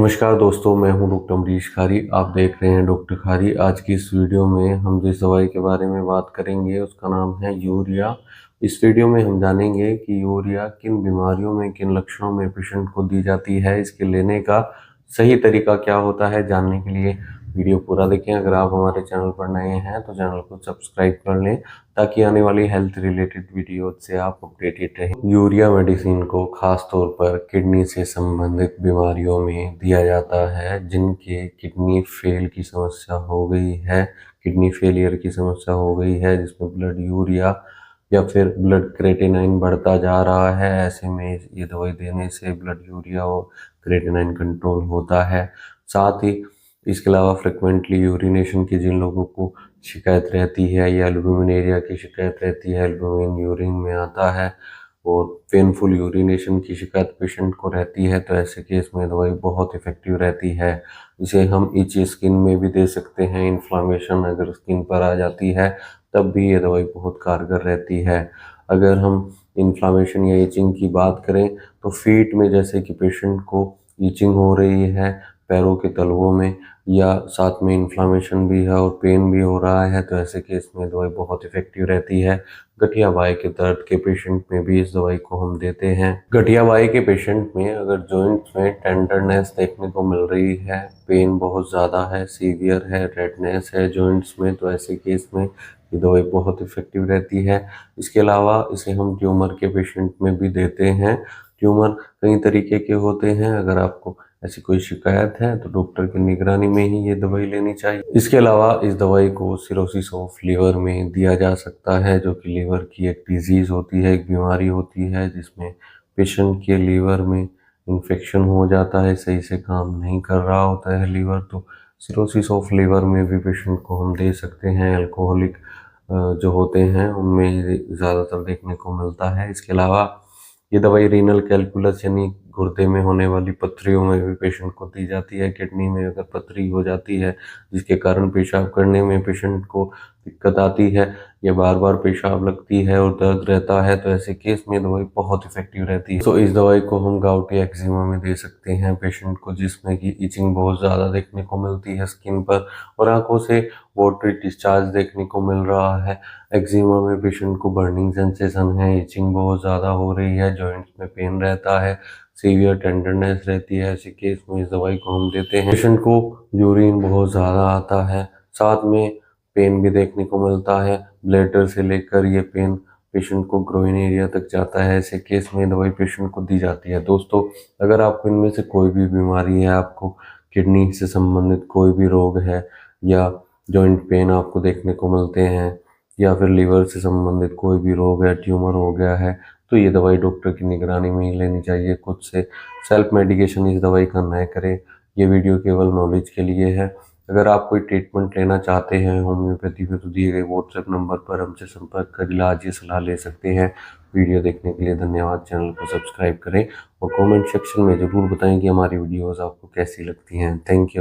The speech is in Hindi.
नमस्कार दोस्तों, मैं हूं डॉक्टर अमरीश खारी। आप देख रहे हैं डॉक्टर खारी। आज की इस वीडियो में हम जिस दवाई के बारे में बात करेंगे उसका नाम है यूरिया। इस वीडियो में हम जानेंगे कि यूरिया किन बीमारियों में, किन लक्षणों में पेशेंट को दी जाती है, इसके लेने का सही तरीका क्या होता है। जानने के लिए वीडियो पूरा देखें। अगर आप हमारे चैनल पर नए हैं तो चैनल को सब्सक्राइब कर लें ताकि आने वाली हेल्थ रिलेटेड वीडियो से आप अपडेटेड रहें। यूरिया मेडिसिन को खास तौर पर किडनी से संबंधित बीमारियों में दिया जाता है। जिनके किडनी फेल की समस्या हो गई है, किडनी फेलियर की समस्या हो गई है, जिसमें ब्लड यूरिया या फिर ब्लड क्रेटिनाइन बढ़ता जा रहा है, ऐसे में ये दवाई देने से ब्लड यूरिया और क्रेटिनाइन कंट्रोल होता है। साथ ही इसके अलावा फ्रिक्वेंटली यूरिनेशन की जिन लोगों को शिकायत रहती है या एल्ब्यूमिन की शिकायत रहती है, एल्ब्यूमिन यूरिन में आता है और पेनफुल यूरिनेशन की शिकायत पेशेंट को रहती है, तो ऐसे केस में दवाई बहुत इफेक्टिव रहती है। इसे हम इची स्किन में भी दे सकते हैं। इन्फ्लामेशन अगर स्किन पर आ जाती है तब भी ये दवाई बहुत कारगर रहती है। अगर हम इन्फ्लामेशन या इचिंग की बात करें तो फीट में जैसे कि पेशेंट को इचिंग हो रही है, पैरों के तलवों में, या साथ में इन्फ्लामेशन भी है और पेन भी हो रहा है, तो ऐसे केस में दवाई बहुत इफेक्टिव रहती है। गठिया बाई के दर्द के पेशेंट में भी इस दवाई को हम देते हैं। गठिया बाई के पेशेंट में अगर जॉइंट्स में टेंडरनेस देखने को मिल रही है, पेन बहुत ज़्यादा है, सीवियर है, रेडनेस है जॉइंट्स में, तो ऐसे केस में ये दवाई बहुत इफेक्टिव रहती है। इसके अलावा इसे हम ट्यूमर के पेशेंट में भी देते हैं। ट्यूमर कई तरीके के होते हैं। अगर आपको ऐसी कोई शिकायत है तो डॉक्टर की निगरानी में ही ये दवाई लेनी चाहिए। इसके अलावा इस दवाई को सिरोसिस ऑफ लीवर में दिया जा सकता है, जो कि लीवर की एक डिजीज होती है, एक बीमारी होती है जिसमें पेशेंट के लीवर में इन्फेक्शन हो जाता है, सही से काम नहीं कर रहा होता है लीवर, तो सिरोसिस ऑफ लीवर में भी पेशेंट को हम दे सकते हैं। अल्कोहलिक जो होते हैं उनमें ज़्यादातर देखने को मिलता है। इसके अलावा ये दवाई रीनल कैलकुलस यानी गुर्दे में होने वाली पथरियों में भी पेशेंट को दी जाती है। किडनी में अगर पथरी हो जाती है जिसके कारण पेशाब करने में पेशेंट को दिक्कत आती है या बार बार पेशाब लगती है और दर्द रहता है, तो ऐसे केस में दवाई बहुत इफेक्टिव रहती है। तो इस दवाई को हम गाउटी एक्जिमा में दे सकते हैं पेशेंट को, जिसमें कि इचिंग बहुत ज़्यादा देखने को मिलती है स्किन पर और आंखों से वाटरी डिस्चार्ज देखने को मिल रहा है। एक्जिमा में पेशेंट को बर्निंग सेंसेशन है, इचिंग बहुत ज़्यादा हो रही है, जॉइंट्स में पेन रहता है, सीवियर टेंडरनेस रहती है। ऐसे केस में इस दवाई को हम देते हैं। पेशेंट को यूरिन बहुत ज़्यादा आता है, साथ में पेन भी देखने को मिलता है। ब्लैडर से लेकर ये पेन पेशेंट को ग्रोइन एरिया तक जाता है। ऐसे केस में दवाई पेशेंट को दी जाती है। दोस्तों, अगर आपको इनमें से कोई भी बीमारी है, आपको किडनी से संबंधित कोई भी रोग है या जॉइंट पेन आपको देखने को मिलते हैं या फिर लीवर से संबंधित कोई भी रोग है, ट्यूमर हो गया है, तो ये दवाई डॉक्टर की निगरानी में ही लेनी चाहिए। खुद से सेल्फ मेडिकेशन इस दवाई का न करें। ये वीडियो केवल नॉलेज के लिए है। अगर आप कोई ट्रीटमेंट लेना चाहते हैं होम्योपैथी पे, तो दिए गए व्हाट्सएप नंबर पर हमसे संपर्क कर इलाज या सलाह ले सकते हैं। वीडियो देखने के लिए धन्यवाद। चैनल को सब्सक्राइब करें और कमेंट सेक्शन में ज़रूर बताएं कि हमारी वीडियोस आपको कैसी लगती हैं। Thank you.